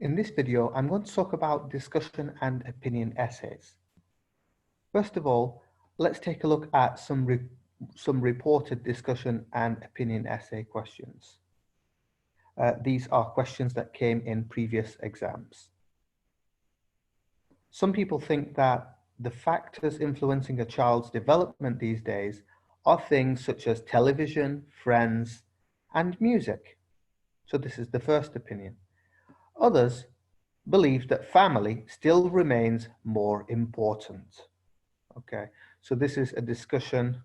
In this video, I'm going to talk about discussion and opinion essays. First of all, let's take a look at some reported discussion and opinion essay questions. These are questions that came in previous exams. Some people think that the factors influencing a child's development these days are things such as television, friends, and music. So this is the first opinion. Others believe that family still remains more important. Okay, so this is a discussion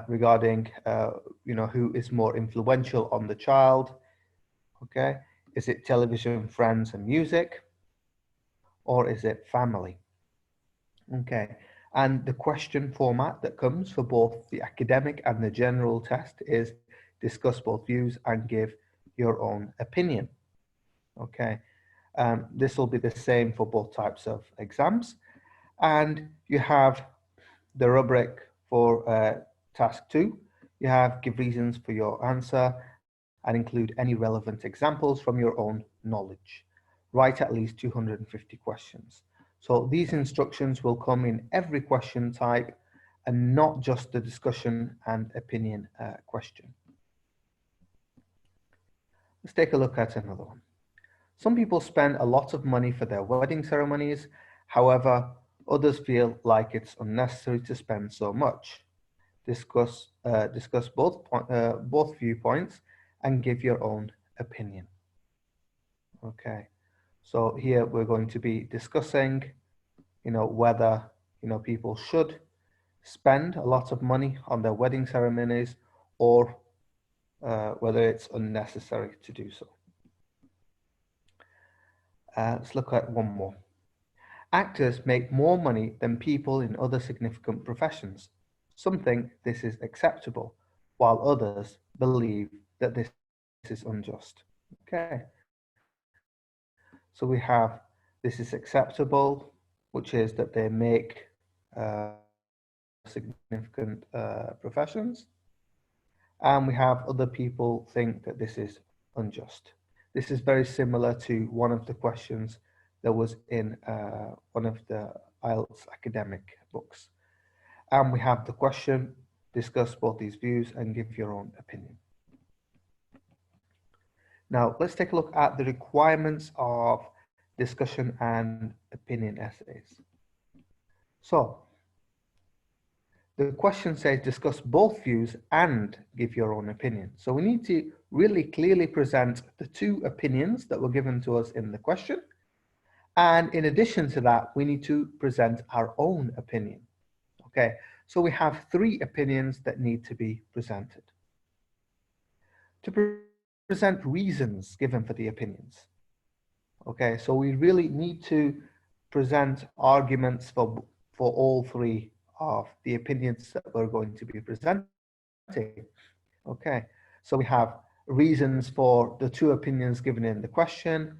regarding, who is more influential on the child. Okay, is it television, friends, and music, or is it family? Okay, and the question format that comes for both the academic and the general test is discuss both views and give your own opinion. Okay, this will be the same for both types of exams. And you have the rubric for task 2. You have give reasons for your answer and include any relevant examples from your own knowledge. Write at least 250 questions. So these instructions will come in every question type and not just the discussion and opinion question. Let's take a look at another one. Some people spend a lot of money for their wedding ceremonies. However, others feel like it's unnecessary to spend so much. Discuss both viewpoints and give your own opinion. Okay, so here we're going to be discussing, whether people should spend a lot of money on their wedding ceremonies or whether it's unnecessary to do so. Let's look at one more. Actors make more money than people in other significant professions. Some think this is acceptable, while others believe that this is unjust. Okay. So we have this is acceptable, which is that they make significant professions. And we have other people think that this is unjust. This is very similar to one of the questions that was in one of the IELTS academic books. And we have the question, discuss both these views and give your own opinion. Now, let's take a look at the requirements of discussion and opinion essays. So, the question says discuss both views and give your own opinion. So we need to really clearly present the two opinions that were given to us in the question. And in addition to that, we need to present our own opinion. Okay, so we have 3 opinions that need to be presented. To present reasons given for the opinions. Okay, so we really need to present arguments for all 3 of the opinions that we're going to be presenting. Okay, so we have reasons for the 2 opinions given in the question,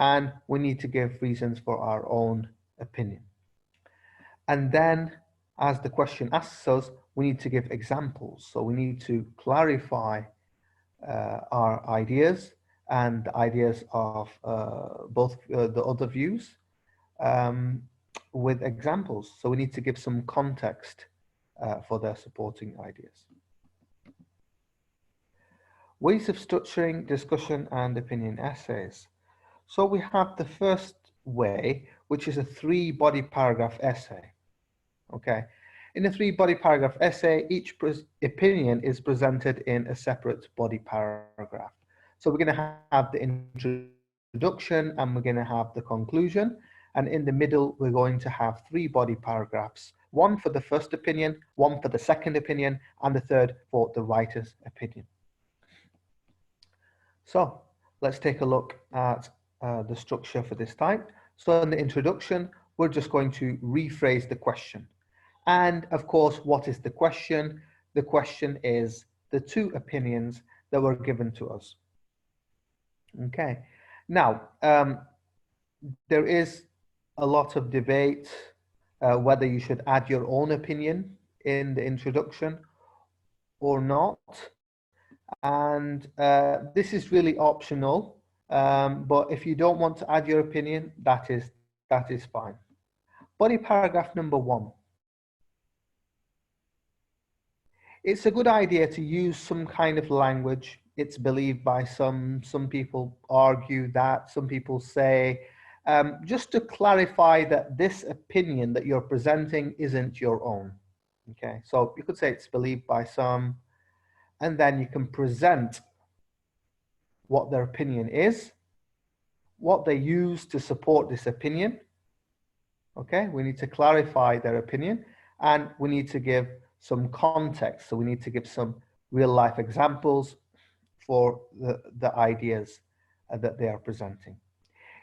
and we need to give reasons for our own opinion. And then, as the question asks us, we need to give examples. So we need to clarify our ideas and the ideas of both the other views with examples. So we need to give some context for their supporting ideas. Ways of structuring discussion and opinion essays. So we have the first way, which is a 3-body paragraph essay. Okay, in a 3-body paragraph essay, each opinion is presented in a separate body paragraph. So we're going to have the introduction and we're going to have the conclusion. And in the middle, we're going to have 3 body paragraphs, 1 for the first opinion, 1 for the second opinion, and the 3rd for the writer's opinion. So let's take a look at the structure for this type. So in the introduction, we're just going to rephrase the question. And of course, what is the question? The question is the 2 opinions that were given to us. Okay, now there is a lot of debate whether you should add your own opinion in the introduction or not. And this is really optional. But if you don't want to add your opinion, that is fine. Body paragraph number 1. It's a good idea to use some kind of language. It's believed by some people argue that, some people say, just to clarify that this opinion that you're presenting isn't your own. Okay, so you could say it's believed by some, and then you can present what their opinion is, what they use to support this opinion. Okay, we need to clarify their opinion, and we need to give some context. So we need to give some real life examples for the ideas that they are presenting.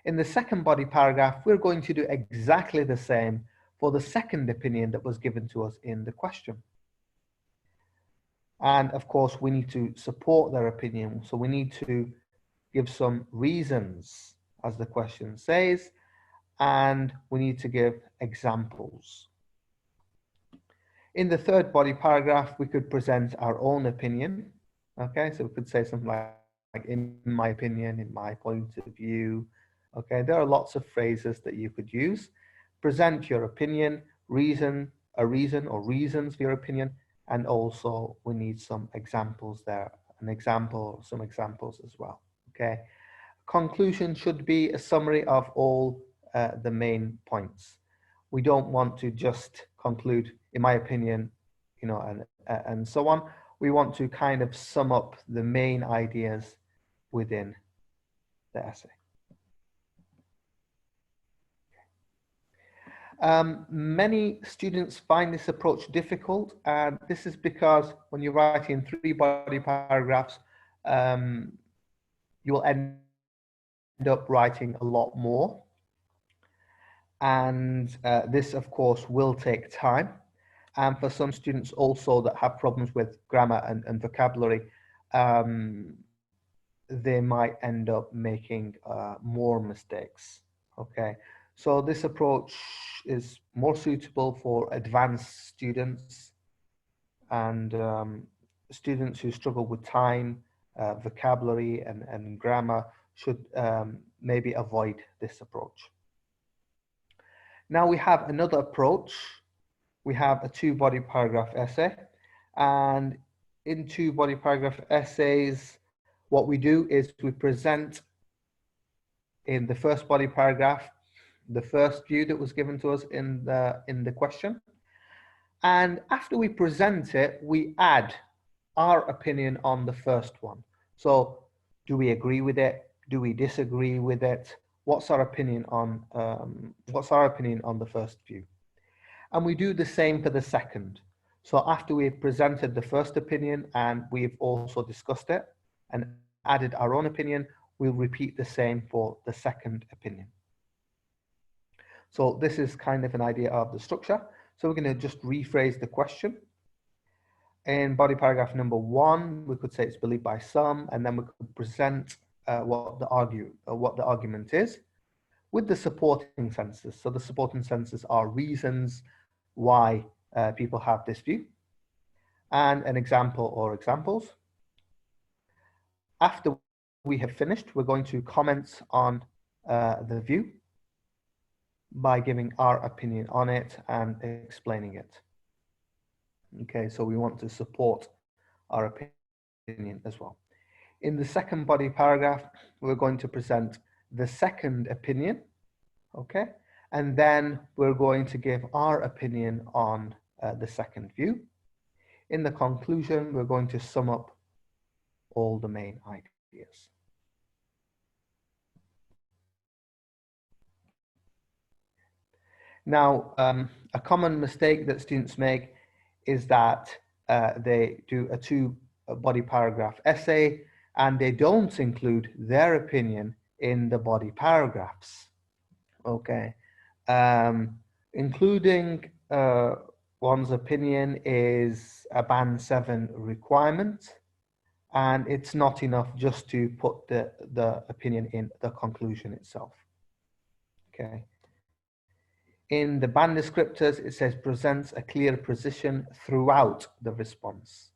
In the second body paragraph, we're going to do exactly the same for the second opinion that was given to us in the question. And of course, we need to support their opinion. So we need to give some reasons, as the question says, and we need to give examples. In the third body paragraph, we could present our own opinion. Okay, so we could say something like in my opinion, in my point of view. Okay, there are lots of phrases that you could use. Present your opinion, a reason or reasons for your opinion, and also we need some examples there, an example, some examples as well. Okay, conclusion should be a summary of all the main points. We don't want to just conclude, in my opinion, you know, and so on. We want to kind of sum up the main ideas within the essay. Many students find this approach difficult, and this is because when you're writing 3 body paragraphs, you will end up writing a lot more. And this, of course, will take time. And for some students also that have problems with grammar and vocabulary, they might end up making more mistakes. Okay, so this approach is more suitable for advanced students and students who struggle with time, vocabulary, and grammar should maybe avoid this approach. Now we have another approach. We have a 2 body paragraph essay, and in 2 body paragraph essays, what we do is we present in the first body paragraph the first view that was given to us in the question, and after we present it, we add our opinion on the first one. So, do we agree with it? Do we disagree with it? What's our opinion on the first view? And we do the same for the second. So after we've presented the first opinion and we've also discussed it and added our own opinion, we'll repeat the same for the second opinion. So this is kind of an idea of the structure. So we're going to just rephrase the question. In body paragraph number 1, we could say it's believed by some, and then we could present what the argument is with the supporting sentences. So the supporting sentences are reasons why people have this view, and an example or examples. After we have finished, we're going to comment on the view by giving our opinion on it and explaining it. Okay, so we want to support our opinion as well. In the second body paragraph, we're going to present the second opinion, okay? And then we're going to give our opinion on the second view. In the conclusion, we're going to sum up all the main ideas. Now, a common mistake that students make is that they do a 2 body paragraph essay and they don't include their opinion in the body paragraphs. Okay. Including one's opinion is a Band 7 requirement, and it's not enough just to put the opinion in the conclusion itself. Okay. In the band descriptors, it says presents a clear position throughout the response.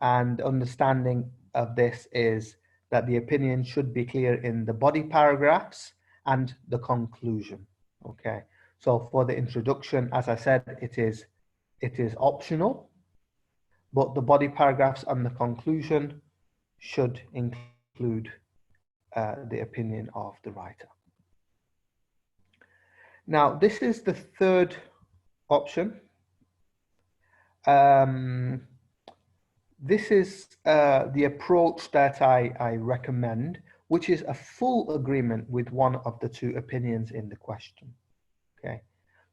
And understanding of this is that the opinion should be clear in the body paragraphs and the conclusion. Okay, so for the introduction, as I said, it is optional, but the body paragraphs and the conclusion should include the opinion of the writer. Now, this is the third option. This is the approach that I recommend, which is a full agreement with one of the two opinions in the question. Okay,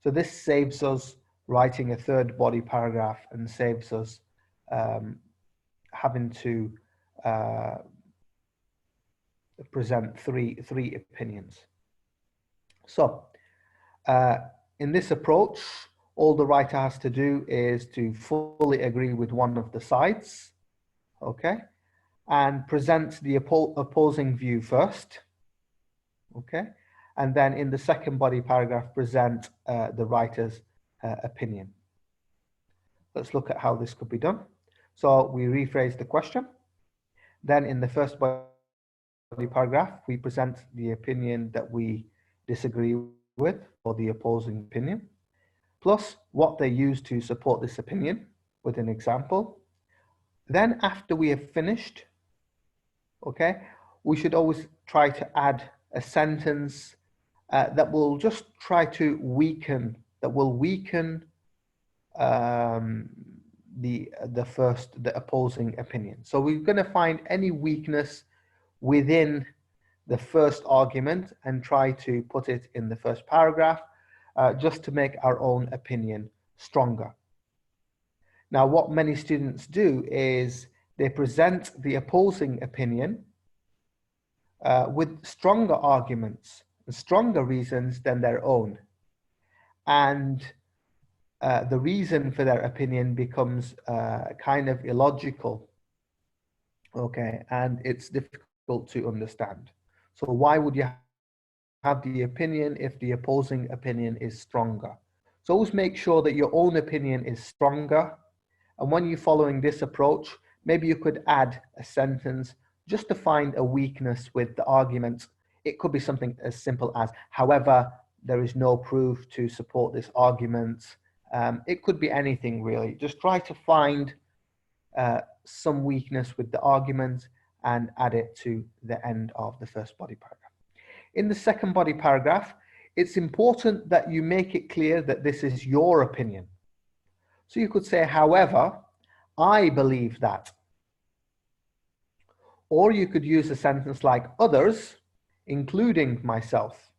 so this saves us writing a third body paragraph and saves us having to present three opinions. So in this approach, all the writer has to do is to fully agree with one of the sides, okay, and present the opposing view first, okay, and then in the second body paragraph present the writer's opinion. Let's look at how this could be done. So we rephrase the question. Then in the first body paragraph, we present the opinion that we disagree with, or the opposing opinion, plus what they use to support this opinion with an example. Then after we have finished, okay, we should always try to add a sentence that will just try to weaken, the opposing opinion. So we're going to find any weakness within the first argument and try to put it in the first paragraph, just to make our own opinion stronger. Now, what many students do is they present the opposing opinion with stronger arguments, stronger reasons than their own. And the reason for their opinion becomes kind of illogical, okay, and it's difficult to understand. So why would you have the opinion if the opposing opinion is stronger? So always make sure that your own opinion is stronger. And when you're following this approach, maybe you could add a sentence just to find a weakness with the argument. It could be something as simple as, however, there is no proof to support this argument. It could be anything really. Just try to find some weakness with the argument and add it to the end of the first body paragraph. In the second body paragraph, it's important that you make it clear that this is your opinion. So you could say, however, I believe that. Or you could use a sentence like, others, including myself,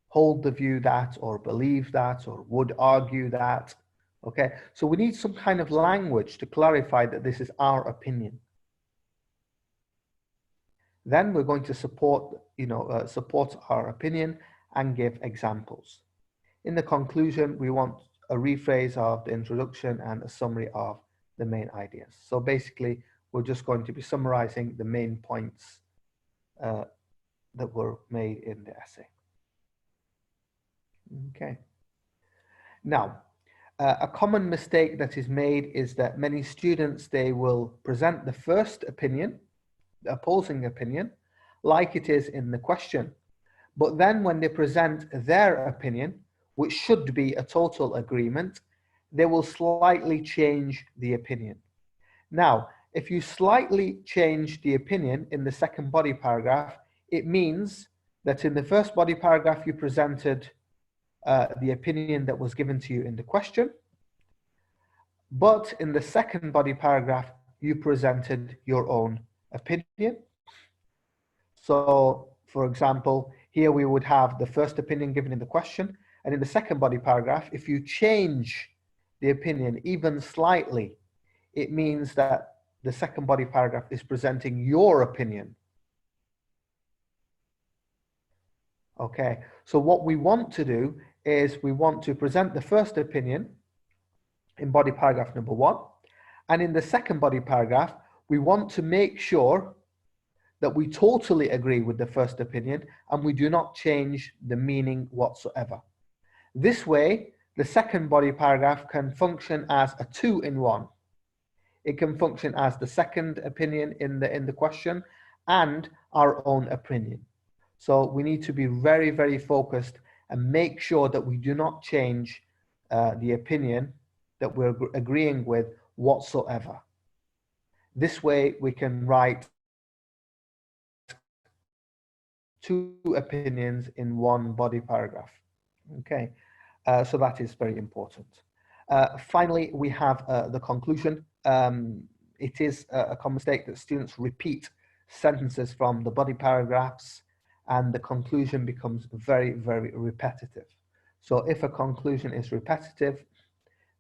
hold the view that, or believe that, or would argue that. Okay, so we need some kind of language to clarify that this is our opinion. Then we're going to support our opinion and give examples. In the conclusion, we want a rephrase of the introduction and a summary of the main ideas. So basically, we're just going to be summarizing the main points that were made in the essay. Okay. Now, a common mistake that is made is that many students, they will present the first opinion, the opposing opinion, like it is in the question. But then when they present their opinion, which should be a total agreement, they will slightly change the opinion. Now, if you slightly change the opinion in the second body paragraph, it means that in the first body paragraph you presented the opinion that was given to you in the question, but in the second body paragraph you presented your own opinion. So, for example, here we would have the first opinion given in the question, and in the second body paragraph, if you change the opinion even slightly, it means that the second body paragraph is presenting your opinion. Okay, so what we want to do is we want to present the first opinion in body paragraph number 1, and in the second body paragraph, we want to make sure that we totally agree with the first opinion and we do not change the meaning whatsoever. This way, the second body paragraph can function as a 2-in-1. It can function as the second opinion in the question and our own opinion. So we need to be very, very focused and make sure that we do not change the opinion that we're agreeing with whatsoever. This way we can write two opinions in one body paragraph. Okay, so that is very important. Finally, we have the conclusion. It is a common mistake that students repeat sentences from the body paragraphs and the conclusion becomes very, very repetitive. So if a conclusion is repetitive,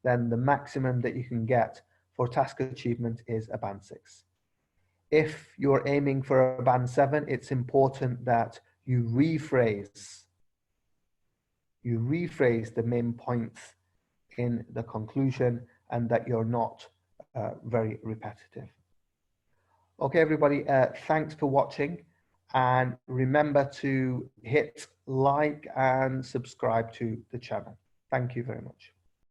then the maximum that you can get for task achievement is a band 6. If you're aiming for a band 7, it's important that you rephrase the main points in the conclusion and that you're not very repetitive. Okay, everybody, thanks for watching, and remember to hit like and subscribe to the channel. Thank you very much.